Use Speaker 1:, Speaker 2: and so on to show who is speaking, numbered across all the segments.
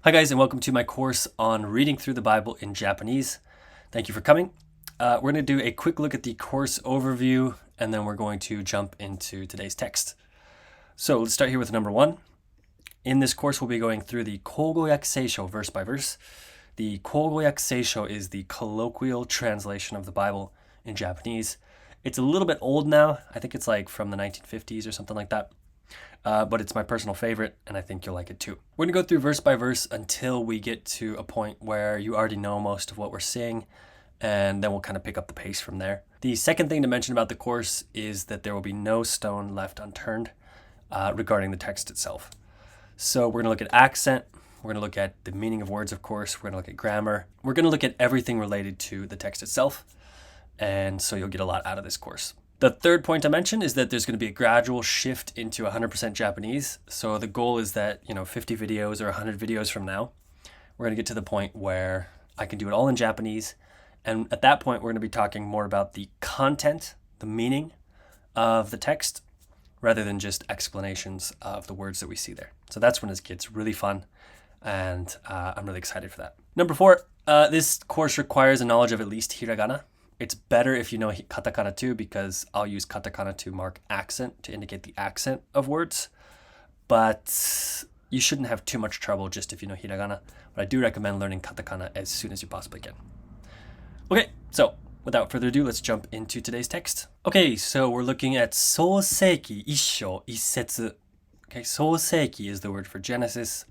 Speaker 1: Hi guys, and welcome to my course on reading through the Bible in Japanese. Thank you for coming. We're going to do a quick look at the course overview, and then we're going to jump into today's text. So let's start here with number 1. In this course, we'll be going through the Kogoyaku Seisho verse by verse. The Kogoyaku Seisho is the colloquial translation of the Bible in Japanese. It's a little bit old now. I think it's like from the 1950s or something like that. But it's my personal favorite, and I think you'll like it too. We're going to go through verse by verse until we get to a point where you already know most of what we're seeing, and then we'll kind of pick up the pace from there. The second thing to mention about the course is that there will be no stone left unturned regarding the text itself. So we're going to look at accent, we're going to look at the meaning of words, of course, we're going to look at grammar, we're going to look at everything related to the text itself, and so you'll get a lot out of this course. The third point I mentioned is that there's going to be a gradual shift into 100% Japanese. So the goal is that, 50 videos or 100 videos from now, we're going to get to the point where I can do it all in Japanese. And at that point, we're going to be talking more about the content, the meaning of the text, rather than just explanations of the words that we see there. So that's when it gets really fun. And I'm really excited for that. Number 4, this course requires a knowledge of at least hiragana. It's better if you know katakana too, because I'll use katakana to mark accent, to indicate the accent of words. But you shouldn't have too much trouble just if you know hiragana. But I do recommend learning katakana as soon as you possibly can. Okay, so without further ado, let's jump into today's text. Okay, so we're looking at Soseiki Issho Issetsu. Okay, Soseiki is the word for Genesis.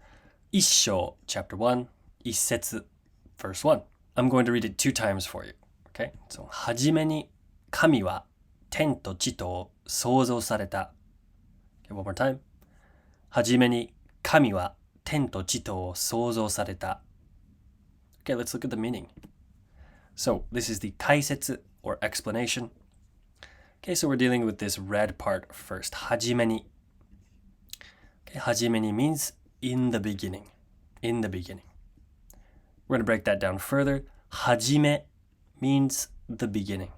Speaker 1: Issho, chapter 1. Issetsu, verse 1. I'm going to read it 2 times for you. Okay, so はじめに神は天と地とを創造された。Okay, one more time. はじめに神は天と地とを創造された。Okay, let's look at the meaning. So this is the 解説 or explanation. Okay, so we're dealing with this red part first. はじめに. Okay, はじめに means in the beginning. In the beginning. We're going to break that down further. はじめ means the beginning.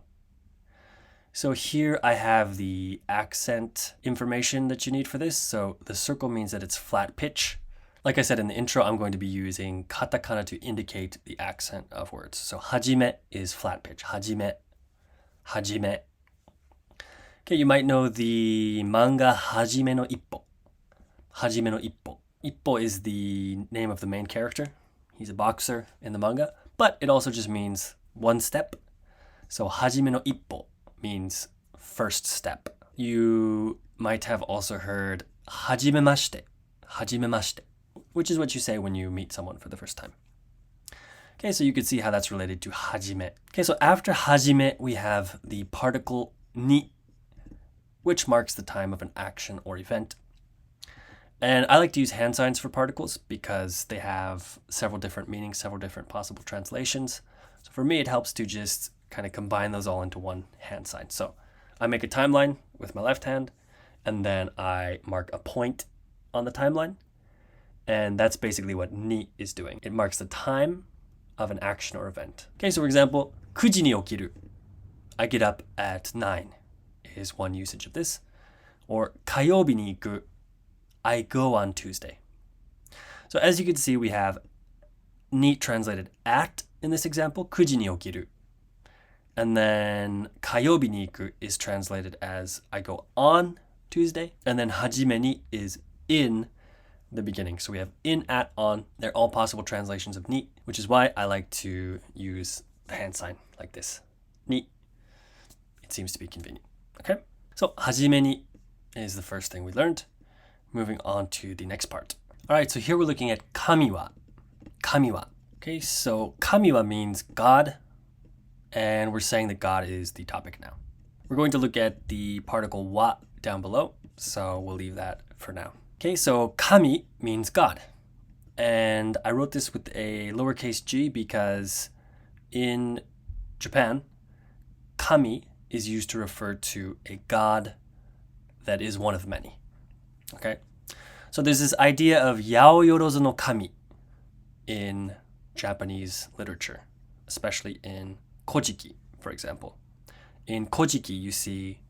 Speaker 1: So here I have the accent information that you need for this. So the circle means that it's flat pitch. Like I said in the intro, I'm going to be using katakana to indicate the accent of words. So hajime is flat pitch. Hajime, hajime. Okay, you might know the manga Hajime no Ippo. Hajime no Ippo. Ippo is the name of the main character. He's a boxer in the manga, but it also just means one step. So hajime no ippo means first step. You might have also heard hajimemashite, which is what you say when you meet someone for the first time. Okay, so you can see how that's related to hajime. Okay, so after hajime, we have the particle ni, which marks the time of an action or event. And I like to use hand signs for particles because they have several different meanings, several different possible translations. So for me, it helps to just kind of combine those all into one hand sign. So I make a timeline with my left hand, and then I mark a point on the timeline. And that's basically what ni is doing. It marks the time of an action or event. Okay, so for example, 9時に起きる. I get up at 9 is one usage of this. Or 火曜日に行く. I go on Tuesday. So as you can see, we have ni translated at in this example, 9時に起きる. And then 火曜日に行く is translated as I go on Tuesday. And then はじめに is in the beginning. So we have in, at, on. They're all possible translations of ni, which is why I like to use the hand sign like this. Ni. It seems to be convenient. Okay? So はじめに is the first thing we learned. Moving on to the next part. All right, so here we're looking at 神は. 神は. Okay, so 神は means God, and we're saying that God is the topic now. We're going to look at the particle wa down below, so we'll leave that for now. Okay, so 神 means God, and I wrote this with a lowercase g because in Japan, 神 is used to refer to a god that is one of many. Okay, so there's this idea of yaoyorozu no kami in Japanese literature, especially in Kojiki, for example. In Kojiki, you see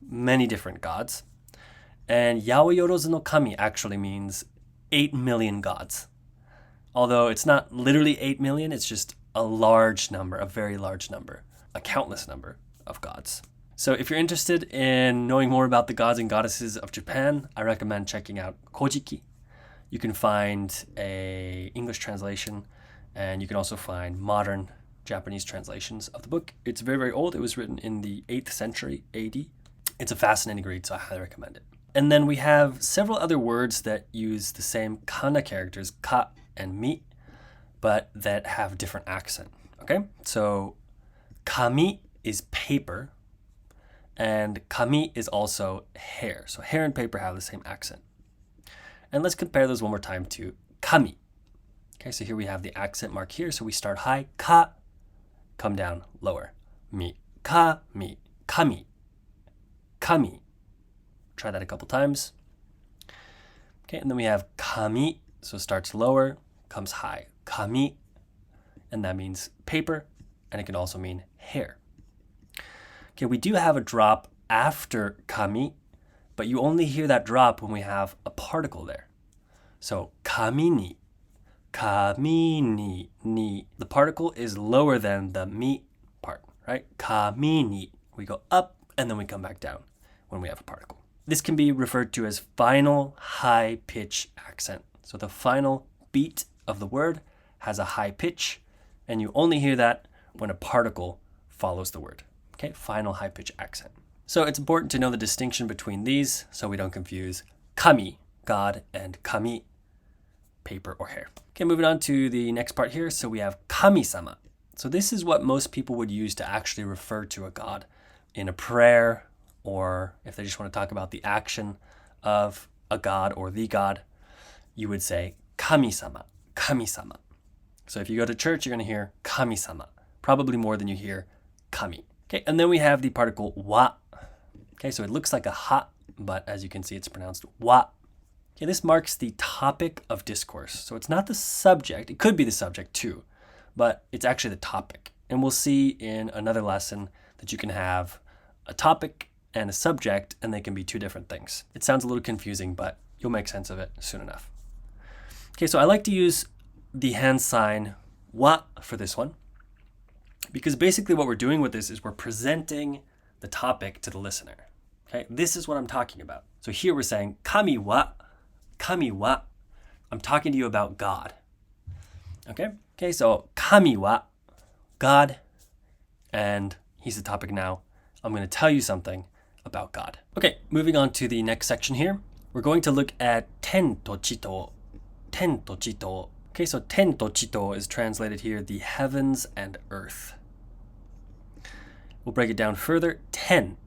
Speaker 1: many different gods, and yaoyorozu no kami actually means 8 million gods. although it's not literally 8 million, it's just a large number, a very large number, a countless number of gods. So if you're interested in knowing more about the gods and goddesses of Japan, I recommend checking out Kojiki. You can find a English translation, and you can also find modern Japanese translations of the book. It's very, very old. It was written in the 8th century AD. It's a fascinating read, so I highly recommend it. And then we have several other words that use the same kana characters, ka and mi, but that have different accent. Okay, so kami is paper, and kami is also hair. So hair and paper have the same accent. And let's compare those one more time to kami. Okay, so here we have the accent mark here. So we start high, ka, come down lower. Mi, kami, kami, kami. Try that a couple times. Okay, and then we have kami, so starts lower, comes high. Kami, and that means paper, and it can also mean hair. Okay, we do have a drop after kami, but you only hear that drop when we have a particle there. So kami ni, ni. The particle is lower than the mi part, right? Kami ni. We go up, and then we come back down when we have a particle. This can be referred to as final high pitch accent. So the final beat of the word has a high pitch, and you only hear that when a particle follows the word. Okay, final high pitch accent. So it's important to know the distinction between these so we don't confuse kami, God, and kami, paper or hair. Okay, moving on to the next part here. So we have kami-sama. So this is what most people would use to actually refer to a god in a prayer, or if they just want to talk about the action of a god or the god, you would say kami-sama, kami-sama. So if you go to church, you're going to hear kami-sama, probably more than you hear kami. Okay, and then we have the particle wa. Okay, so it looks like a ha, but as you can see, it's pronounced wa. Okay, this marks the topic of discourse. So it's not the subject. It could be the subject too, but it's actually the topic. And we'll see in another lesson that you can have a topic and a subject, and they can be two different things. It sounds a little confusing, but you'll make sense of it soon enough. Okay, so I like to use the hand sign wa for this one, because basically what we're doing with this is we're presenting the topic to the listener. Okay, this is what I'm talking about. So here we're saying kami wa, I'm talking to you about God. Okay, so kami wa, God, and he's the topic now. I'm going to tell you something about God. Okay, moving on to the next section here. We're going to look at ten to chito. Ten to chito. Okay, so ten to chito is translated here, the heavens and earth. We'll break it down further. Ten.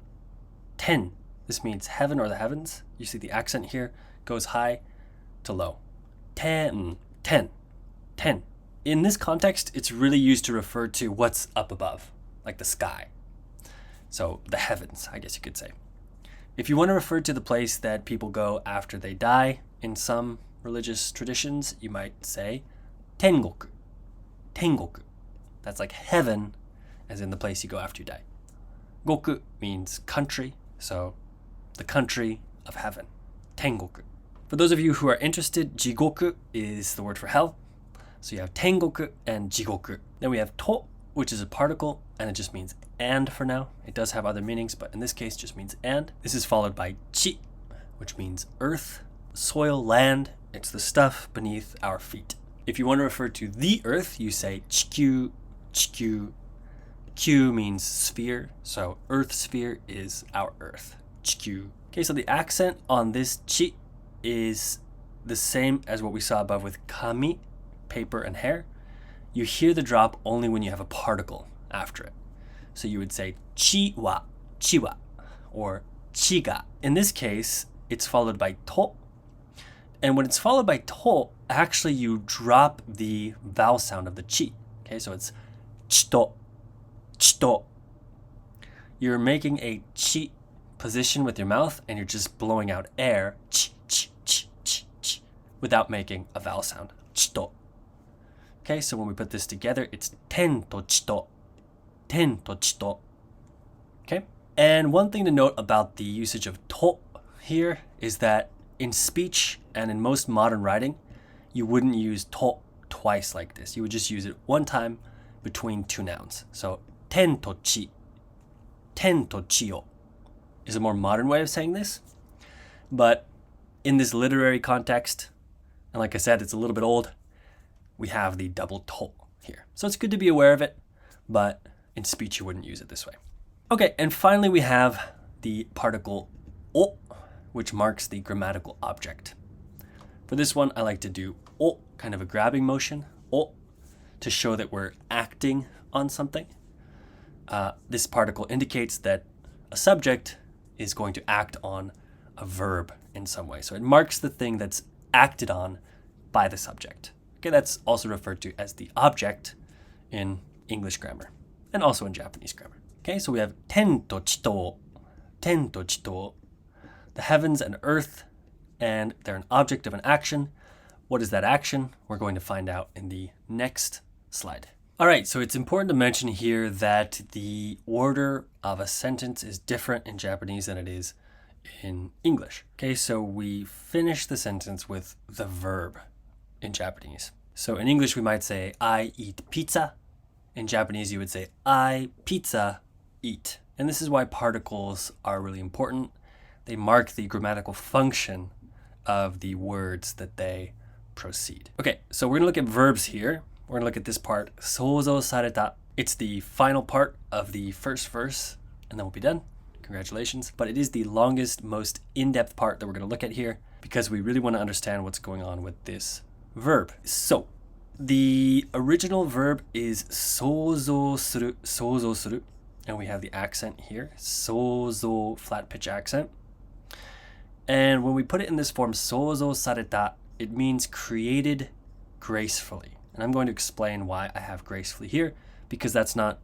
Speaker 1: This means heaven or the heavens. You see the accent here goes high to low. Ten. In this context, it's really used to refer to what's up above, like the sky. So the heavens, I guess you could say. If you want to refer to the place that people go after they die in some religious traditions, you might say tengoku. That's like heaven, as in the place you go after you die. Goku means country, so the country of heaven. Tengoku. For those of you who are interested, jigoku is the word for hell. So you have tengoku and jigoku. Then we have to, which is a particle, and it just means and for now. It does have other meanings, but in this case, just means and. This is followed by chi, which means earth, soil, land. It's the stuff beneath our feet. If you want to refer to the earth, you say chikyu. Q means sphere, so earth sphere is our earth. Chikyu. Okay, so the accent on this chi is the same as what we saw above with kami, paper and hair. You hear the drop only when you have a particle after it. So you would say chiwa, or chiga. In this case, it's followed by to. And when it's followed by to, actually you drop the vowel sound of the chi. Okay, so it's chito. You're making a chi position with your mouth, and you're just blowing out air ch, without making a vowel sound. Chito. Okay, so when we put this together, it's ten to chito. Okay, and one thing to note about the usage of to here is that in speech and in most modern writing, you wouldn't use to twice like this. You would just use it one time between two nouns. So, ten to chi is a more modern way of saying this. But in this literary context, and like I said, it's a little bit old, we have the double to here. So it's good to be aware of it, but in speech you wouldn't use it this way. Okay, and finally we have the particle o, which marks the grammatical object. For this one, I like to do o, kind of a grabbing motion, o, to show that we're acting on something. This particle indicates that a subject is going to act on a verb in some way. So it marks the thing that's acted on by the subject. Okay, that's also referred to as the object in English grammar and also in Japanese grammar. Okay, so we have ten to chito, the heavens and earth, and they're an object of an action. What is that action? We're going to find out in the next slide. All right, so it's important to mention here that the order of a sentence is different in Japanese than it is in English. Okay, so we finish the sentence with the verb in Japanese. So in English, we might say, I eat pizza. In Japanese, you would say, I pizza eat. And this is why particles are really important. They mark the grammatical function of the words that they proceed. Okay, so we're gonna look at verbs here. We're gonna look at this part, souzou sareta. It's the final part of the first verse, and then we'll be done. Congratulations. But it is the longest, most in-depth part that we're gonna look at here because we really wanna understand what's going on with this verb. So, the original verb is souzou suru, and we have the accent here, souzou, flat pitch accent. And when we put it in this form, souzou sareta, it means created gracefully. And I'm going to explain why I have gracefully here, because that's not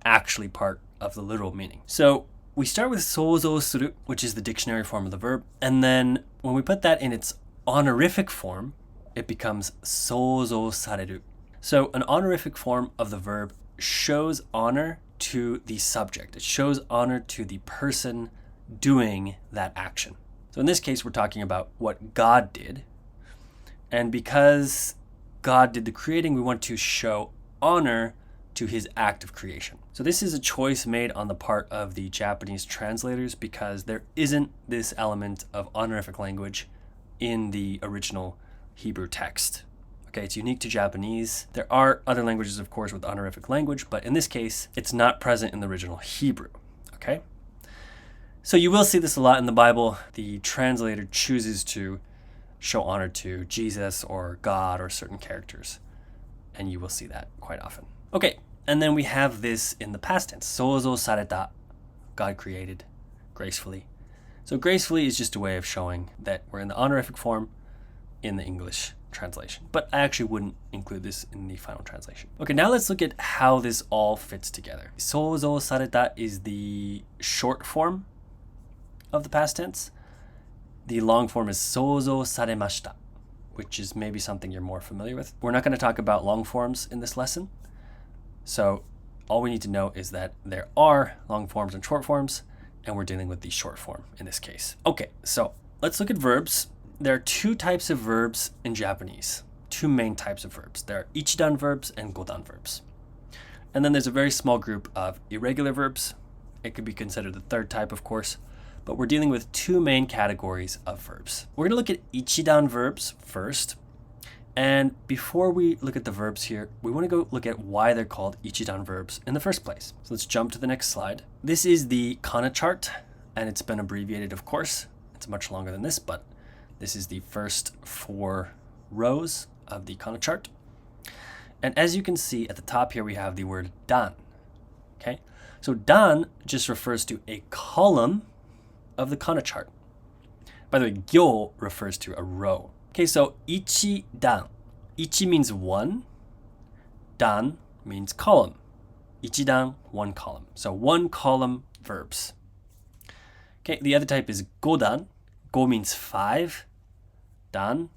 Speaker 1: actually part of the literal meaning. So we start with souzou suru, which is the dictionary form of the verb. And then when we put that in its honorific form, it becomes souzou sareru. So an honorific form of the verb shows honor to the subject. It shows honor to the person doing that action. So in this case, we're talking about what God did. And because God did the creating, we want to show honor to his act of creation. So this is a choice made on the part of the Japanese translators because there isn't this element of honorific language in the original Hebrew text. Okay, it's unique to Japanese. There are other languages, of course, with honorific language, but in this case, it's not present in the original Hebrew. Okay? So you will see this a lot in the Bible. The translator chooses to show honor to Jesus or God or certain characters. And you will see that quite often. Okay, and then we have this in the past tense. Souzou sareta, God created gracefully. So gracefully is just a way of showing that we're in the honorific form in the English translation. But I actually wouldn't include this in the final translation. Okay, now let's look at how this all fits together. Souzou sareta is the short form of the past tense. The long form is souzou saremashita, which is maybe something you're more familiar with. We're not going to talk about long forms in this lesson. So all we need to know is that there are long forms and short forms, and we're dealing with the short form in this case. Okay, so let's look at verbs. There are two types of verbs in Japanese, two main types of verbs. There are Ichidan verbs and Godan verbs. And then there's a very small group of irregular verbs. It could be considered the third type, of course, but we're dealing with two main categories of verbs. We're going to look at Ichidan verbs first. And before we look at the verbs here, we want to go look at why they're called Ichidan verbs in the first place. So let's jump to the next slide. This is the kana chart, and it's been abbreviated, of course. It's much longer than this, but this is the first 4 rows of the kana chart. And as you can see at the top here, we have the word dan. Okay, so dan just refers to a column of the kana chart. By the way, gyo refers to a row. Okay, so ichidan. Ichi means one. Dan means column. Ichidan, one column. So one column verbs. Okay, the other type is godan. Go means 5. Dan,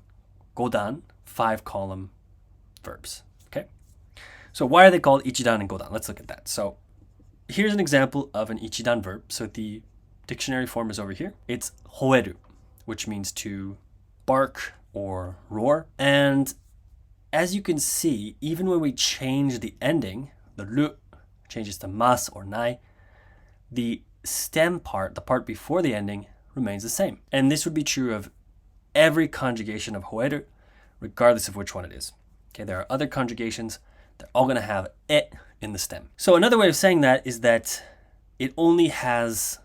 Speaker 1: godan, 5 column verbs. Okay, so why are they called Ichidan and Godan? Let's look at that. So here's an example of an Ichidan verb. So the dictionary form is over here. It's hoeru, which means to bark or roar. And as you can see, even when we change the ending, the ru changes to mas or nai, the stem part, the part before the ending, remains the same. And this would be true of every conjugation of hoeru, regardless of which one it is. Okay, there are other conjugations, they're all going to have e in the stem. So another way of saying that is that it only has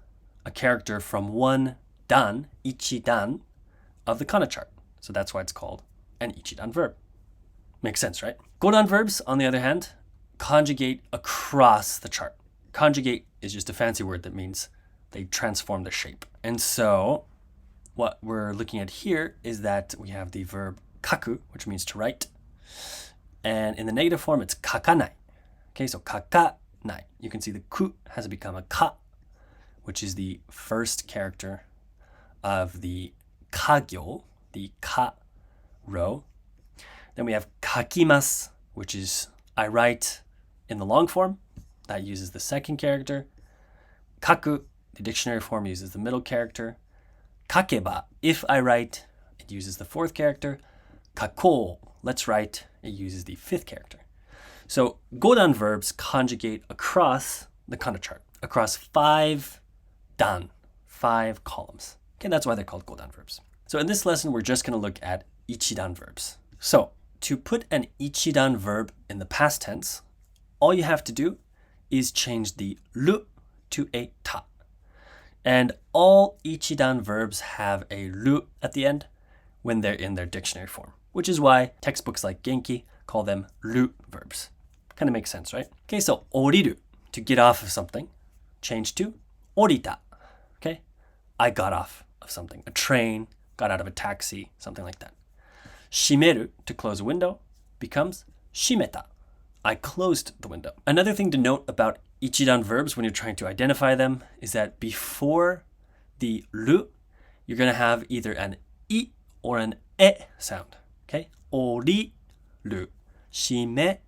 Speaker 1: a character from one dan, ichidan, of the kana chart. So that's why it's called an ichidan verb. Makes sense, right? Godan verbs, on the other hand, conjugate across the chart. Conjugate is just a fancy word that means they transform the shape. And so what we're looking at here is that we have the verb kaku, which means to write. And in the negative form, it's kakanai. Okay, so kakanai. You can see the ku has become a ka, which is the first character of the kagyo, the ka row. Then we have kakimasu, which is I write in the long form. That uses the second character. Kaku, the dictionary form, uses the middle character. Kakeba, if I write, it uses the fourth character. Kako, let's write, it uses the fifth character. So Godan verbs conjugate across the kana chart, across 5 dan, 5 columns. Okay, that's why they're called Godan verbs. So in this lesson, we're just going to look at Ichidan verbs. So to put an Ichidan verb in the past tense, all you have to do is change the ru to a ta. And all Ichidan verbs have a ru at the end when they're in their dictionary form, which is why textbooks like Genki call them ru verbs. Kind of makes sense, right? Okay, so oriru, to get off of something, change to orita. Okay, I got off of something, a train, got out of a taxi, something like that. Shimeru, to close a window, becomes shimeta. I closed the window. Another thing to note about Ichidan verbs when you're trying to identify them is that before the ru, you're going to have either an I or an e sound. Okay? Oriru, shimeru.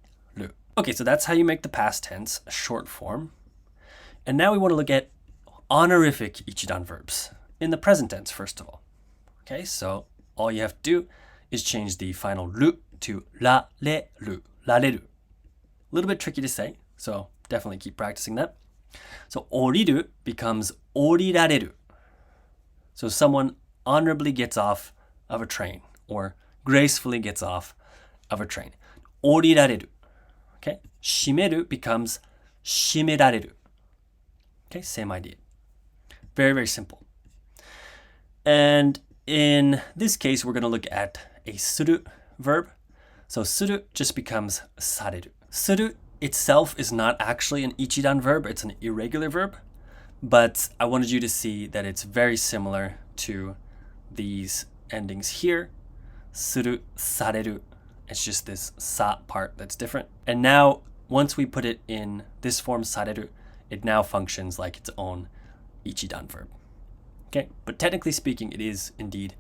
Speaker 1: Okay, so that's how you make the past tense a short form. And now we want to look at honorific Ichidan verbs in the present tense, first of all. Okay, so all you have to do is change the final ru to rareru, rareru. A little bit tricky to say, so definitely keep practicing that. So oriru becomes orirareru. So someone honorably gets off of a train or gracefully gets off of a train. Orirareru. Okay? Shimeru becomes shimerareru. Okay, same idea. Very, very simple. And in this case, we're going to look at a suru verb. So suru just becomes sareru. Suru itself is not actually an Ichidan verb, it's an irregular verb, but I wanted you to see that it's very similar to these endings here. Suru, sareru. It's just this sa part that's different. And now, once we put it in this form, sareru, it now functions like its own Ichidan verb. Okay, but technically speaking, it is indeed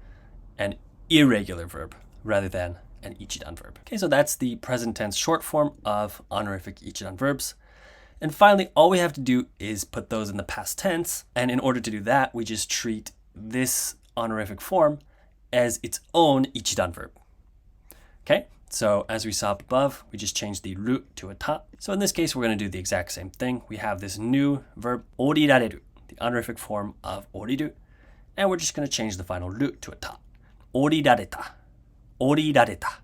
Speaker 1: an irregular verb rather than an Ichidan verb. Okay, so that's the present tense short form of honorific Ichidan verbs. And finally, all we have to do is put those in the past tense. And in order to do that, we just treat this honorific form as its own Ichidan verb. Okay, so as we saw up above, we just changed the ru to a ta. So in this case, we're going to do the exact same thing. We have this new verb, orirareru, the honorific form of oriru. And we're just going to change the final ru to a ta. Orirareta. Orirareta.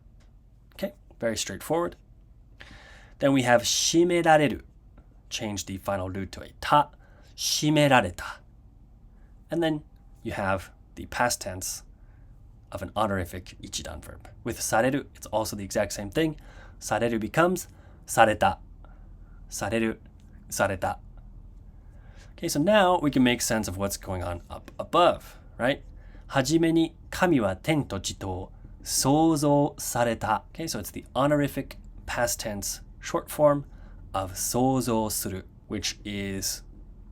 Speaker 1: Okay, very straightforward. Then we have shimerareru. Change the final ru to a ta. Shimerareta. And then you have the past tense of an honorific Ichidan verb. With sareru, it's also the exact same thing. Sareru becomes sareta. Sareru, sareta. Okay, so now we can make sense of what's going on up above, right? Hajime ni kami wa ten to jito o souzou sareta. Okay, so it's the honorific past tense short form of souzou suru, which is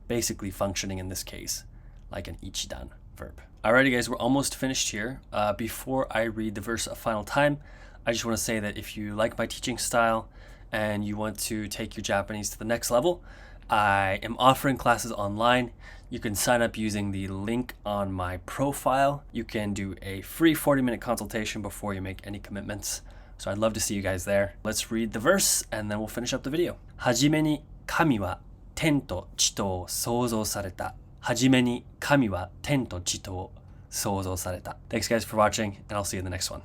Speaker 1: basically functioning in this case like an Ichidan verb. Alrighty guys, we're almost finished here. Before I read the verse a final time, I just want to say that if you like my teaching style and you want to take your Japanese to the next level, I am offering classes online. You can sign up using the link on my profile. You can do a free 40-minute consultation before you make any commitments. So I'd love to see you guys there. Let's read the verse and then we'll finish up the video. はじめに神は天と地とを創造された。はじめに神は天と地とを創造された。Thanks guys for watching and I'll see you in the next one.